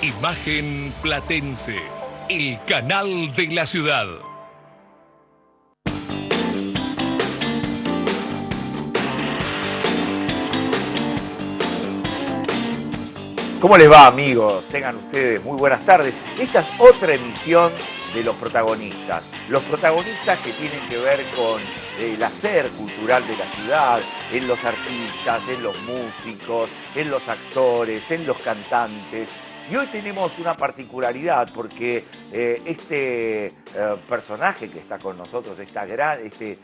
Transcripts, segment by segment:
Imagen Platense, el canal de la ciudad. ¿Cómo les va, amigos? Tengan ustedes muy buenas tardes. Esta es otra emisión de Los Protagonistas. Los protagonistas que tienen que ver con el hacer cultural de la ciudad, en los artistas, en los músicos, en los actores, en los cantantes. Y hoy tenemos una particularidad porque este personaje que está con nosotros, este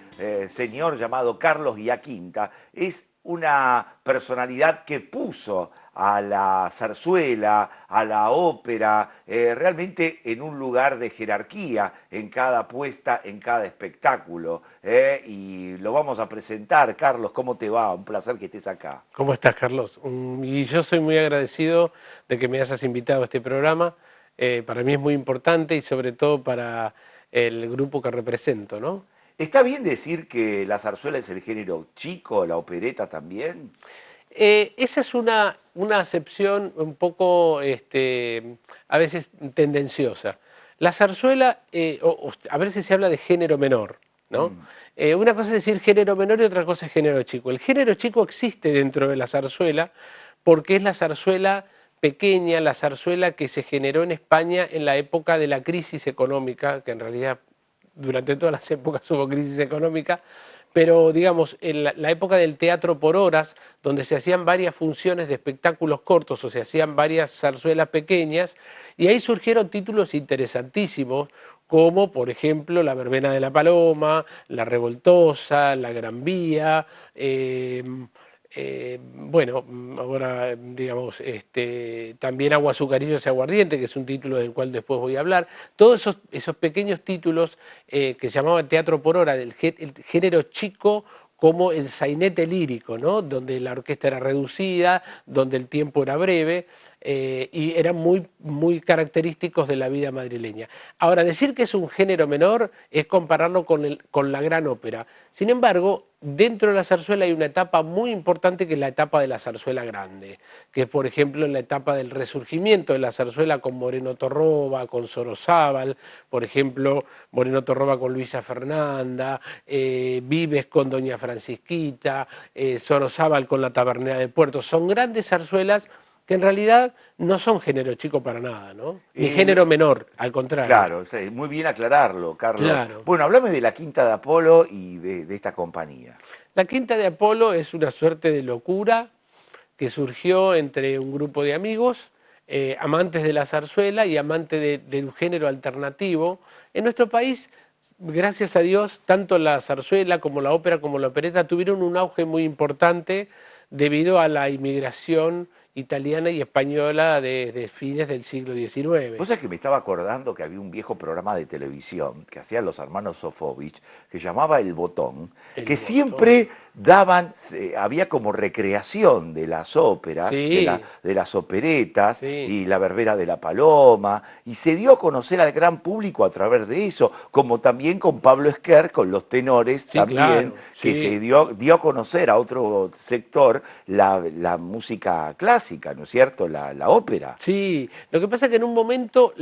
señor llamado Carlos Giaquinta, es una personalidad que puso a la zarzuela, a la ópera, realmente en un lugar de jerarquía en cada puesta, en cada espectáculo. Y lo vamos a presentar. Carlos, ¿cómo te va? Un placer que estés acá. ¿Cómo estás, Carlos? Y yo soy muy agradecido de que me hayas invitado a este programa. Para mí es muy importante y sobre todo para el grupo que represento, ¿no? ¿Está bien decir que la zarzuela es el género chico, la opereta también? Esa es una acepción un poco a veces tendenciosa. La zarzuela, a veces se habla de género menor, ¿no? Una cosa es decir género menor y otra cosa es género chico. El género chico existe dentro de la zarzuela porque es la zarzuela pequeña, la zarzuela que se generó en España en la época de la crisis económica, que en realidad durante todas las épocas hubo crisis económica, pero digamos, en la época del teatro por horas, donde se hacían varias funciones de espectáculos cortos o se hacían varias zarzuelas pequeñas, y ahí surgieron títulos interesantísimos, como por ejemplo La Verbena de la Paloma, La Revoltosa, La Gran Vía, bueno, ahora digamos, también Agua, Azucarillos y Aguardiente, que es un título del cual después voy a hablar. Todos esos pequeños títulos que se llamaban teatro por hora, el género chico, como el sainete lírico, ¿no? Donde la orquesta era reducida, donde el tiempo era breve, y eran muy característicos de la vida madrileña. Ahora, decir que es un género menor es compararlo con la gran ópera. Sin embargo, dentro de la zarzuela hay una etapa muy importante que es la etapa de la zarzuela grande, que es por ejemplo la etapa del resurgimiento de la zarzuela con Moreno Torroba, con Sorozábal, por ejemplo Moreno Torroba con Luisa Fernanda, Vives con Doña Francisquita, Sorozábal con La Tabernera del Puerto. Son grandes zarzuelas que en realidad no son género chico para nada, ¿no? Ni género menor, al contrario. Claro, muy bien aclararlo, Carlos. Claro. Bueno, háblame de la Quinta de Apolo y de esta compañía. La Quinta de Apolo es una suerte de locura que surgió entre un grupo de amigos, amantes de la zarzuela y amantes de un género alternativo. En nuestro país, gracias a Dios, tanto la zarzuela como la ópera como la opereta tuvieron un auge muy importante debido a la inmigración italiana y española de fines del siglo XIX. Vos sabés que me estaba acordando que había un viejo programa de televisión que hacían los hermanos Sofovich, que llamaba El Botón, que siempre daban, había como recreación de las óperas, sí, de las operetas, sí, y La Verbena de la Paloma, y se dio a conocer al gran público a través de eso, como también con Pablo Esquer, con los tenores sí, también, claro, que sí. se dio a conocer a otro sector la música clásica, ¿no es cierto?, la ópera. Sí, lo que pasa es que en un momento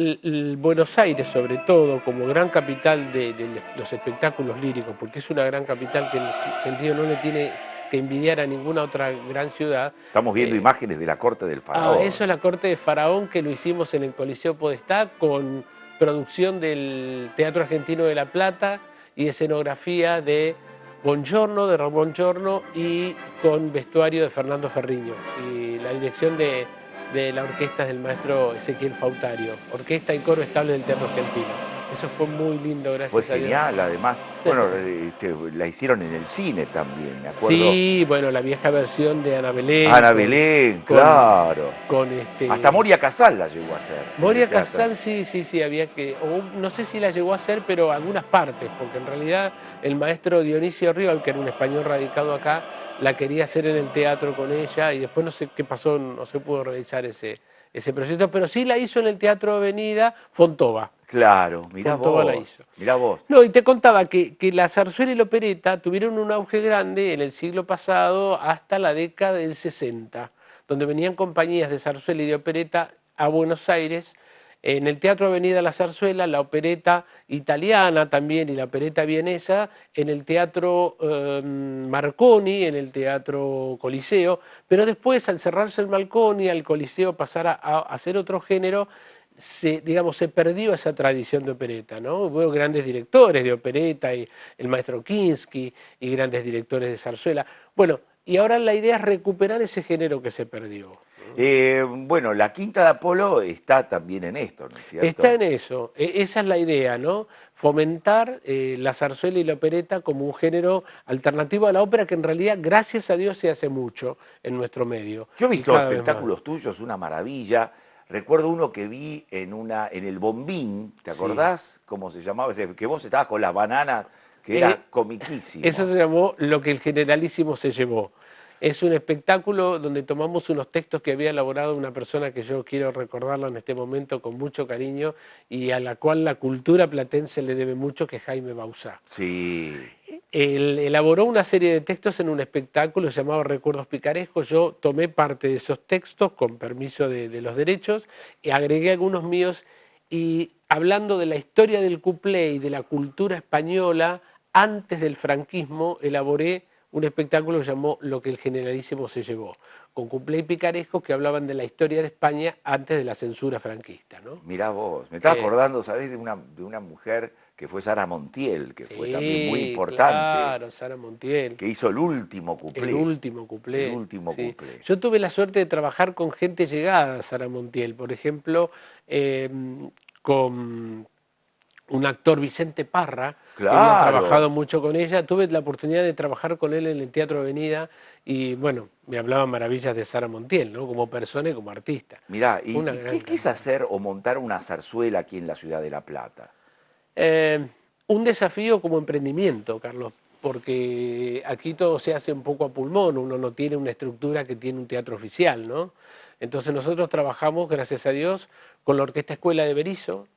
Buenos Aires, sobre todo, como gran capital de los espectáculos líricos, porque es una gran capital que en ese sentido no le tiene que envidiar a ninguna otra gran ciudad. Estamos viendo imágenes de la corte del faraón. Eso es la corte de Faraón, que lo hicimos en el Coliseo Podestá con producción del Teatro Argentino de La Plata y escenografía de Bongiorno, de Ramón Giorno, y con vestuario de Fernando Ferriño y la dirección de la orquesta del maestro Ezequiel Fautario, orquesta y coro estable del Teatro Argentino. Eso fue muy lindo, gracias Fue a Dios. genial, además, bueno, la hicieron en el cine también, me acuerdo. Sí, bueno, la vieja versión de Ana Belén. Ana Belén, claro. Hasta Moria Casal la llegó a hacer. Moria Casal, sí, había que, o no sé si la llegó a hacer, pero algunas partes, porque en realidad el maestro Dionisio Riol, que era un español radicado acá, la quería hacer en el teatro con ella y después no sé qué pasó, no se pudo realizar ese proyecto, pero sí la hizo en el Teatro Avenida Fontova. Claro, mirá Fontova vos, la hizo. mirá vos. No, y te contaba que la zarzuela y la opereta tuvieron un auge grande en el siglo pasado hasta la década del 60, donde venían compañías de zarzuela y de opereta a Buenos Aires, en el Teatro Avenida La Zarzuela, la opereta italiana también y la opereta vienesa, en el Teatro Marconi, en el Teatro Coliseo, pero después al cerrarse el Marconi, al Coliseo pasar a hacer otro género, digamos, se perdió esa tradición de opereta, ¿no? Hubo grandes directores de opereta, y el maestro Kinski, y grandes directores de zarzuela. Bueno, y ahora la idea es recuperar ese género que se perdió. Bueno, la Quinta de Apolo está también en esto, ¿no es cierto? Está en eso, esa es la idea, ¿no? Fomentar la zarzuela y la opereta como un género alternativo a la ópera que en realidad, gracias a Dios, se hace mucho en nuestro medio. Yo he y visto cada vez más. espectáculos tuyos, una maravilla. Recuerdo uno que vi en el Bombín, ¿te acordás cómo se llamaba? Que vos estabas con las bananas, que era comiquísimo. Eso se llamó Lo que el Generalísimo se llevó. Es un espectáculo donde tomamos unos textos que había elaborado una persona que yo quiero recordarla en este momento con mucho cariño y a la cual la cultura platense le debe mucho, que es Jaime Bauzá. Sí. Él elaboró una serie de textos en un espectáculo llamado Recuerdos Picarescos. Yo tomé parte de esos textos con permiso de los derechos y agregué algunos míos, y hablando de la historia del cuplé y de la cultura española antes del franquismo, elaboré un espectáculo que llamó Lo que el Generalísimo se llevó, con cuplé y picarescos que hablaban de la historia de España antes de la censura franquista, ¿no? Mirá vos, me estaba acordando, ¿sabés? De una mujer que fue Sara Montiel, que fue también muy importante. Claro, Sara Montiel. Que hizo el último cuplé. El último cuplé. El último cuplé. Yo tuve la suerte de trabajar con gente llegada a Sara Montiel, por ejemplo, con un actor, Vicente Parra, Claro. que había trabajado mucho con ella. Tuve la oportunidad de trabajar con él en el Teatro Avenida y, bueno, me hablaba maravillas de Sara Montiel, ¿no? Como persona y como artista. Mirá, ¿y qué es gran... hacer o montar una zarzuela aquí en la ciudad de La Plata? Un desafío como emprendimiento, Carlos, porque aquí todo se hace un poco a pulmón, uno no tiene una estructura que tiene un teatro oficial, ¿no? Entonces nosotros trabajamos, gracias a Dios, con la Orquesta Escuela de Berisso,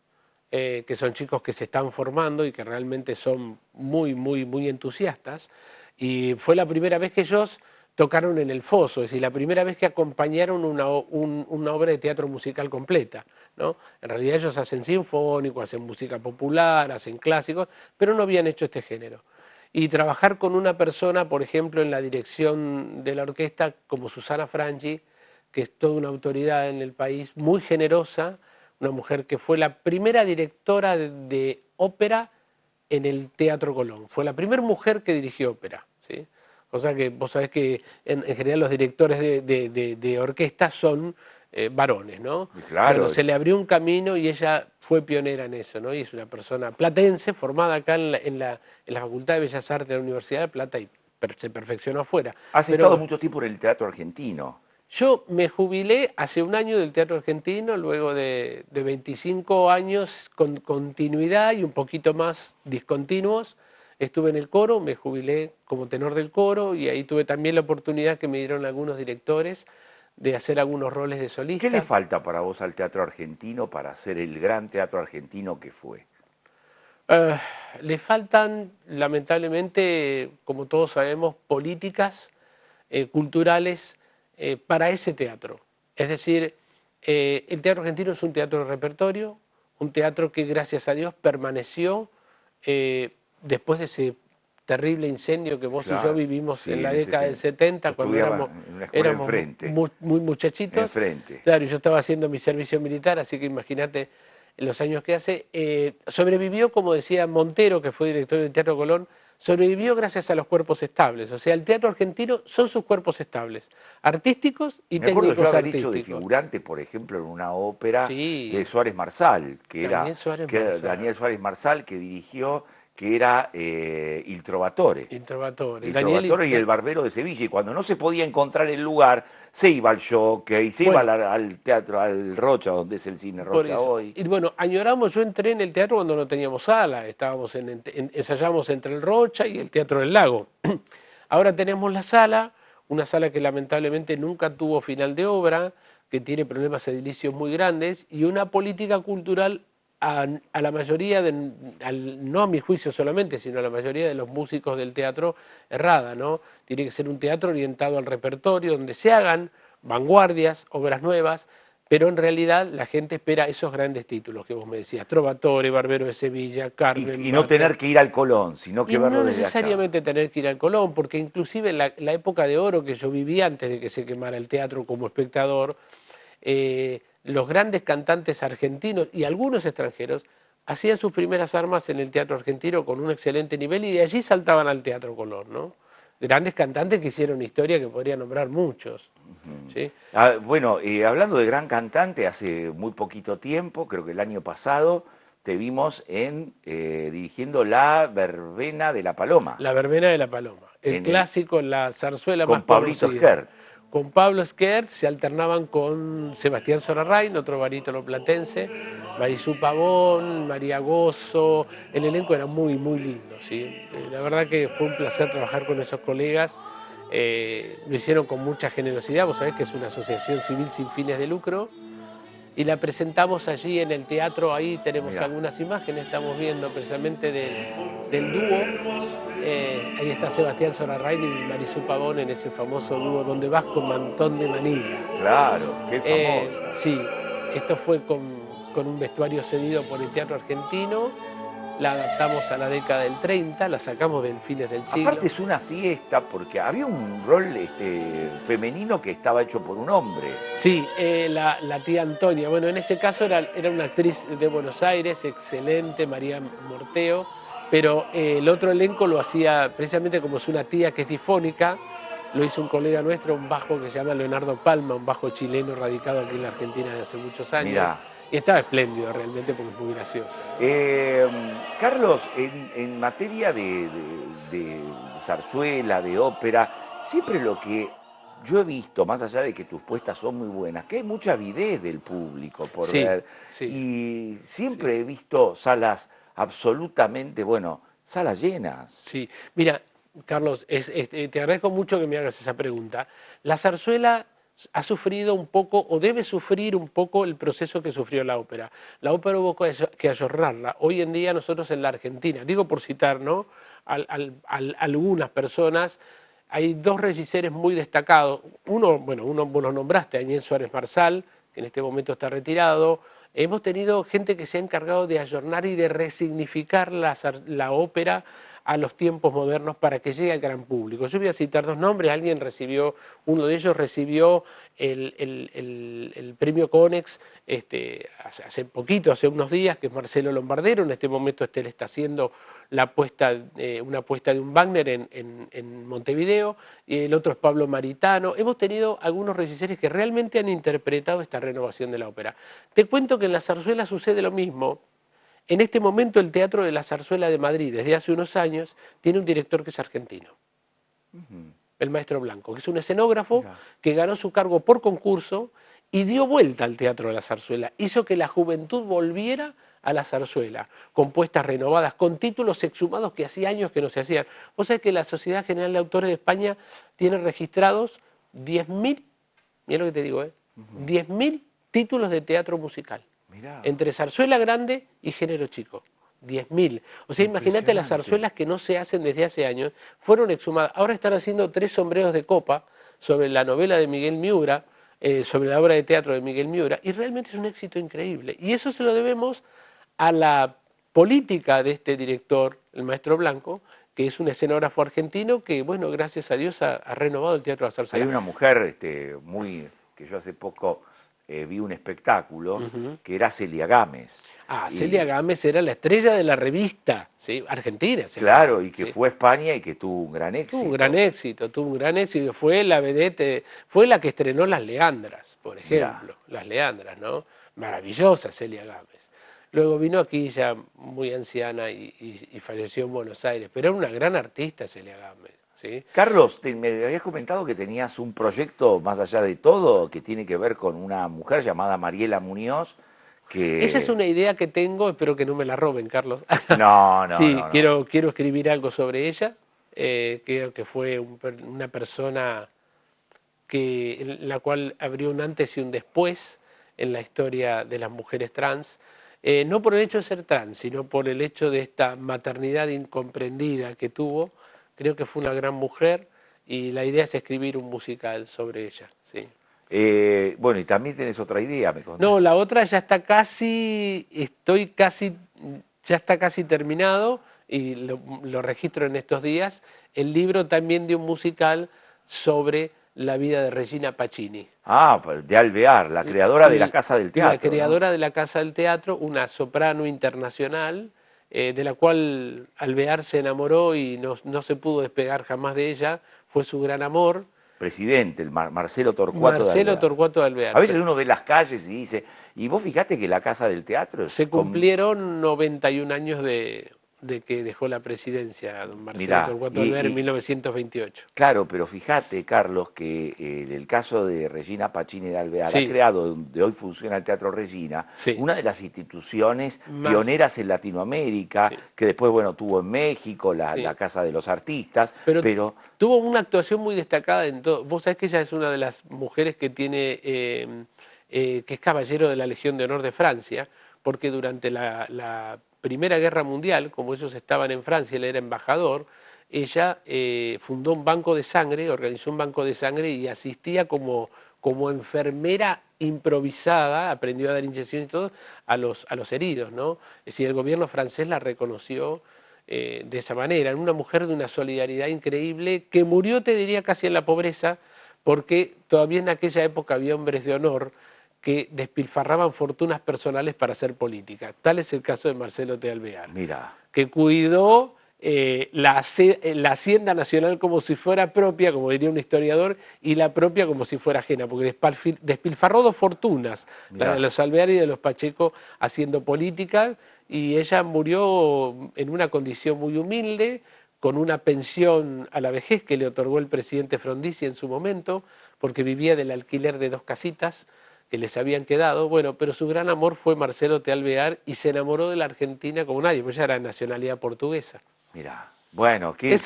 que son chicos que se están formando y que realmente son muy, muy, muy entusiastas. Y fue la primera vez que ellos tocaron en el Foso, es decir, la primera vez que acompañaron una obra de teatro musical completa, ¿no? En realidad ellos hacen sinfónico, hacen música popular, hacen clásicos, pero no habían hecho este género. Y trabajar con una persona, por ejemplo, en la dirección de la orquesta, como Susana Frangi, que es toda una autoridad en el país, muy generosa, una mujer que fue la primera directora de ópera en el Teatro Colón. Fue la primera mujer que dirigió ópera, ¿sí? O sea que vos sabés que en general los directores de orquesta son varones, ¿no? Claro. Bueno, se le abrió un camino y ella fue pionera en eso, ¿no? Y es una persona platense, formada acá en la Facultad de Bellas Artes de la Universidad de Plata, y se perfeccionó afuera. Has estado mucho tiempo en el teatro argentino. Yo me jubilé hace un año del teatro argentino, luego de 25 años con continuidad y un poquito más discontinuos. Estuve en el coro, me jubilé como tenor del coro y ahí tuve también la oportunidad que me dieron algunos directores de hacer algunos roles de solista. ¿Qué le falta para vos al teatro argentino para ser el gran teatro argentino que fue? Le faltan, lamentablemente, como todos sabemos, políticas culturales para ese teatro. Es decir, el teatro argentino es un teatro de repertorio, un teatro que gracias a Dios permaneció después de ese terrible incendio que vos y yo vivimos en la década del 70, cuando éramos muy muchachitos. Enfrente. Claro, yo estaba haciendo mi servicio militar, así que imagínate los años que hace. Sobrevivió, como decía Montero, que fue director del Teatro Colón, sobrevivió gracias a los cuerpos estables. O sea, el teatro argentino son sus cuerpos estables, artísticos y técnicos artísticos. Me acuerdo yo haber hecho de figurante, por ejemplo, en una ópera de Suárez Marsal, que era Daniel Suárez Marsal, que dirigió, que era Il Trovatore. Il Trovatore. Il Trovatore y el Barbero de Sevilla. Y cuando no se podía encontrar el lugar, se iba al Jockey, se iba al teatro, al Rocha, donde es el cine Rocha hoy. Y bueno, añoramos, yo entré en el teatro cuando no teníamos sala, ensayábamos entre el Rocha y el Teatro del Lago. Ahora tenemos la sala, una sala que lamentablemente nunca tuvo final de obra, que tiene problemas edilicios muy grandes, y una política cultural a la mayoría, no a mi juicio solamente, sino a la mayoría de los músicos del teatro, errada, ¿no? Tiene que ser un teatro orientado al repertorio, donde se hagan vanguardias, obras nuevas, pero en realidad la gente espera esos grandes títulos que vos me decías, Trovatore, Barbero de Sevilla, Carmen. Y no tener que ir al Colón, sino que Y verlo no desde acá. necesariamente tener que ir al Colón, porque inclusive la época de oro que yo viví antes de que se quemara el teatro como espectador, los grandes cantantes argentinos y algunos extranjeros hacían sus primeras armas en el teatro argentino con un excelente nivel y de allí saltaban al Teatro Colón, ¿no? Grandes cantantes que hicieron historia que podría nombrar muchos. ¿Sí? Bueno, hablando de gran cantante, hace muy poquito tiempo, creo que el año pasado, te vimos dirigiendo La Verbena de la Paloma. La Verbena de la Paloma, el clásico, la zarzuela más Pablito conocida. Esquert. Con Pablo Esquert se alternaban con Sebastián Sorarrain, otro barítono platense, Marisú Pavón, María Gozo. El elenco era muy, muy lindo, ¿sí? La verdad que fue un placer trabajar con esos colegas. Lo hicieron con mucha generosidad, vos sabés que es una asociación civil sin fines de lucro, y la presentamos allí en el teatro. Ahí tenemos algunas imágenes, estamos viendo precisamente del dúo. Ahí está Sebastián Sorarrain y Marisú Pavón en ese famoso dúo Donde vas con Mantón de Manila. Claro, qué famoso. Sí, esto fue con un vestuario cedido por el Teatro Argentino. La adaptamos a la década del 30, la sacamos del fines del siglo. Aparte es una fiesta porque había un rol femenino que estaba hecho por un hombre. Sí, la tía Antonia. Bueno, en ese caso era una actriz de Buenos Aires, excelente, María Morteo, pero el otro elenco lo hacía precisamente como es una tía que es difónica, lo hizo un colega nuestro, un bajo que se llama Leonardo Palma, un bajo chileno radicado aquí en la Argentina desde hace muchos años. Mirá. Y estaba espléndido realmente porque es muy gracioso. Carlos, en materia de zarzuela, de ópera, siempre lo que yo he visto, más allá de que tus puestas son muy buenas, que hay mucha avidez del público por ver. Sí. Y siempre he visto salas absolutamente, salas llenas. Sí, mira, Carlos, te agradezco mucho que me hagas esa pregunta. La zarzuela ha sufrido un poco, o debe sufrir un poco, el proceso que sufrió la ópera. La ópera hubo que ayornarla. Hoy en día nosotros en la Argentina, digo por citar, ¿no?, algunas personas, hay dos regíseres muy destacados. Uno vos lo nombraste, Añez Suárez Marsal, que en este momento está retirado. Hemos tenido gente que se ha encargado de ayornar y de resignificar la ópera a los tiempos modernos para que llegue al gran público. Yo voy a citar dos nombres. Uno de ellos recibió el premio Conex hace poquito, hace unos días, que es Marcelo Lombardero. En este momento él está haciendo una puesta de un Wagner en Montevideo, y el otro es Pablo Maritano. Hemos tenido algunos regíseres que realmente han interpretado esta renovación de la ópera. Te cuento que en la zarzuela sucede lo mismo. En este momento el Teatro de la Zarzuela de Madrid, desde hace unos años, tiene un director que es argentino, el maestro Blanco, que es un escenógrafo que ganó su cargo por concurso y dio vuelta al Teatro de la Zarzuela, hizo que la juventud volviera a la zarzuela, con puestas renovadas, con títulos exhumados que hacía años que no se hacían. Vos sabés que la Sociedad General de Autores de España tiene registrados 10.000, mira lo que te digo, 10.000 títulos de teatro musical. Mirá. Entre zarzuela grande y género chico. 10.000. O sea, imagínate las zarzuelas que no se hacen desde hace años, fueron exhumadas. Ahora están haciendo 3 sombreros de copa sobre la novela de Miguel Miura, sobre la obra de teatro de Miguel Miura, y realmente es un éxito increíble. Y eso se lo debemos a la política de este director, el maestro Blanco, que es un escenógrafo argentino que, bueno, gracias a Dios ha renovado el teatro de la zarzuela. Hay una mujer que yo hace poco vi un espectáculo, que era Celia Gámez. Celia Gámez era la estrella de la revista, ¿sí?, argentina. Claro, y que fue a España y que tuvo un gran éxito. Tuvo un gran éxito. Fue la vedette, fue la que estrenó Las Leandras, por ejemplo. Las Leandras, ¿no? Maravillosa Celia Gámez. Luego vino aquí ya muy anciana y falleció en Buenos Aires, pero era una gran artista Celia Gámez. ¿Sí? Carlos, me habías comentado que tenías un proyecto más allá de todo que tiene que ver con una mujer llamada Mariela Muñoz. Esa es una idea que tengo, espero que no me la roben, Carlos. No. Quiero escribir algo sobre ella. Creo que fue una persona en la cual abrió un antes y un después en la historia de las mujeres trans. No por el hecho de ser trans, sino por el hecho de esta maternidad incomprendida que tuvo. Creo que fue una gran mujer y la idea es escribir un musical sobre ella. ¿Sí? Bueno, y también tenés otra idea, me contaste. No, la otra ya está ya está casi terminado y lo registro en estos días. El libro también de un musical sobre la vida de Regina Pacini. Ah, pues, de Alvear, la creadora de la Casa del Teatro. La creadora de la Casa del Teatro, una soprano internacional, de la cual Alvear se enamoró y no se pudo despegar jamás de ella, fue su gran amor. Presidente, el Marcelo Torcuato de Marcelo Alvear. Torcuato de Alvear. A veces uno ve las calles y dice, y vos fijate que la Casa del Teatro es Se cumplieron 91 años de que dejó la presidencia don Marcelo Torcuato de Alvear en 1928. Claro, pero fíjate, Carlos, que en el caso de Regina Pacini de Alvear Sí. ha creado, donde hoy funciona el Teatro Regina, Sí. una de las instituciones Más. pioneras en Latinoamérica, Sí. que después, bueno, tuvo en México la Sí. Casa de los Artistas, Pero tuvo una actuación muy destacada en todo. Vos sabés que ella es una de las mujeres que tiene, que es caballero de la Legión de Honor de Francia, porque durante la Primera Guerra Mundial, como ellos estaban en Francia, él era embajador, ella fundó un banco de sangre, organizó un banco de sangre y asistía como enfermera improvisada, aprendió a dar inyecciones y todo, a los heridos, ¿no? Es decir, el gobierno francés la reconoció de esa manera, una mujer de una solidaridad increíble, que murió, te diría, casi en la pobreza, porque todavía en aquella época había hombres de honor que despilfarraban fortunas personales para hacer política. Tal es el caso de Marcelo de Alvear, mira, que cuidó la Hacienda Nacional como si fuera propia, como diría un historiador, y la propia como si fuera ajena, porque despilfarró dos fortunas, la de los Alvear y de los Pacheco, haciendo política, y ella murió en una condición muy humilde, con una pensión a la vejez que le otorgó el presidente Frondizi en su momento, porque vivía del alquiler de 2 casitas que les habían quedado, bueno, pero su gran amor fue Marcelo de Alvear y se enamoró de la Argentina como nadie, pues ella era de nacionalidad portuguesa. mira. Bueno, qué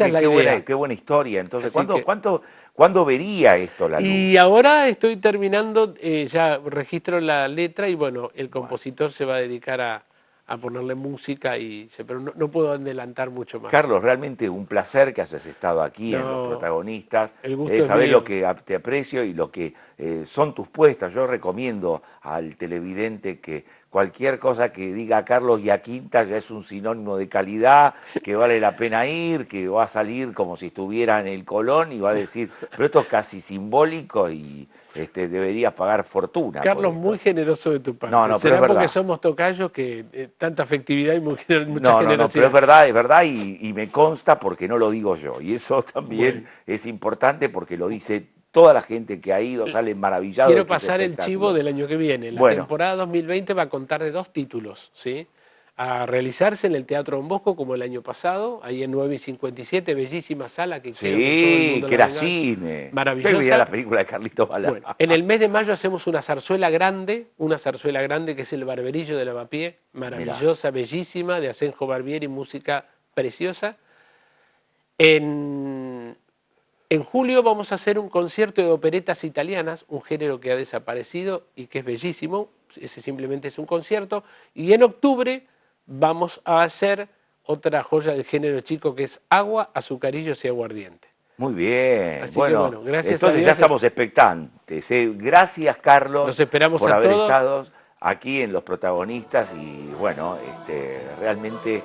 buena historia. Entonces, ¿cuándo vería esto la luz? Y ahora estoy terminando, ya registro la letra y bueno, el compositor se va a dedicar a ponerle música, pero no puedo adelantar mucho más. Carlos, realmente un placer que hayas estado aquí en Los Protagonistas. El gusto es Sabés mío. lo que te aprecio y lo que son tus puestas. Yo recomiendo al televidente que cualquier cosa que diga Carlos Giaquinta ya es un sinónimo de calidad, que vale la pena ir, que va a salir como si estuviera en el Colón y va a decir, pero esto es casi simbólico y deberías pagar fortuna. Carlos, muy generoso de tu parte. No, pero ¿Será es verdad. porque somos tocayos que tanta afectividad y mucha No, generosidad? pero es verdad y me consta porque no lo digo yo. Y eso también es importante porque lo dice toda la gente que ha ido, sale maravillado. Quiero pasar el chivo del año que viene. La temporada 2020 va a contar de 2 títulos, ¿sí? A realizarse en el Teatro Don Bosco como el año pasado, ahí en 9:57, bellísima sala que quiero que todo el mundo que la era venga. cine. Maravillosa. Yo veía la película de Carlitos Balá. Bueno, en el mes de mayo hacemos una zarzuela grande que es el Barberillo de Lavapié, maravillosa, bellísima, de Asenjo Barbieri, música preciosa. En julio vamos a hacer un concierto de operetas italianas, un género que ha desaparecido y que es bellísimo, ese simplemente es un concierto. Y en octubre vamos a hacer otra joya del género chico que es Agua, Azucarillos y Aguardiente. Muy bien. Así bueno, que, gracias entonces a Dios, ya estamos expectantes. Gracias, Carlos, los esperamos por a haber todos. estado aquí en Los Protagonistas y bueno, realmente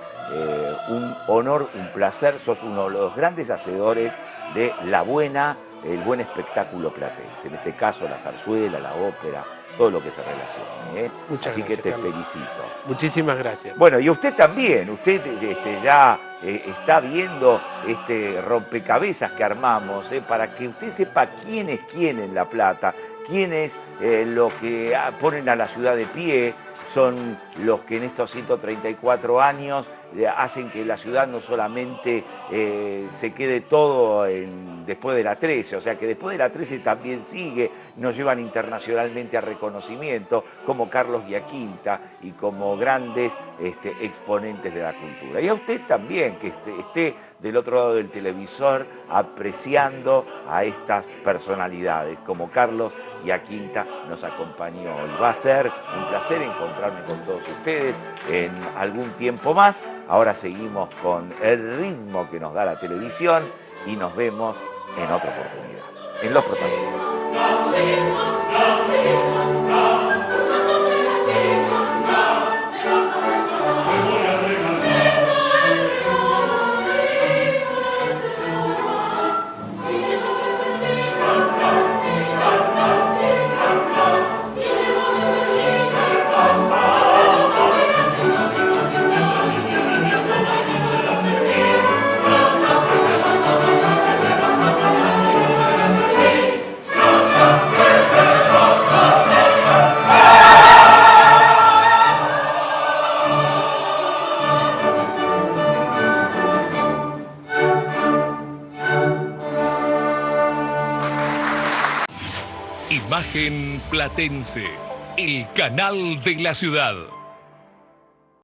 un honor, un placer. Sos uno de los grandes hacedores de el buen espectáculo platense. En este caso, la zarzuela, la ópera, todo lo que se relaciona. Muchas Así gracias, que te Carlos. felicito. Muchísimas gracias. Bueno, y usted también, usted ya está viendo este rompecabezas que armamos, para que usted sepa quién es quién en La Plata, quién es los que ponen a la ciudad de pie, son los que en estos 134 años hacen que la ciudad no solamente se quede todo después de la 13, o sea que después de la 13 también sigue, nos llevan internacionalmente a reconocimiento como Carlos Giaquinta y como grandes exponentes de la cultura. Y a usted también, que esté del otro lado del televisor apreciando a estas personalidades, como Carlos Giaquinta nos acompañó hoy. Va a ser un placer encontrarme con todos ustedes en algún tiempo más. Ahora seguimos con el ritmo que nos da la televisión y nos vemos en otra oportunidad, en Los Protagonistas. Imagen Platense, el canal de la ciudad.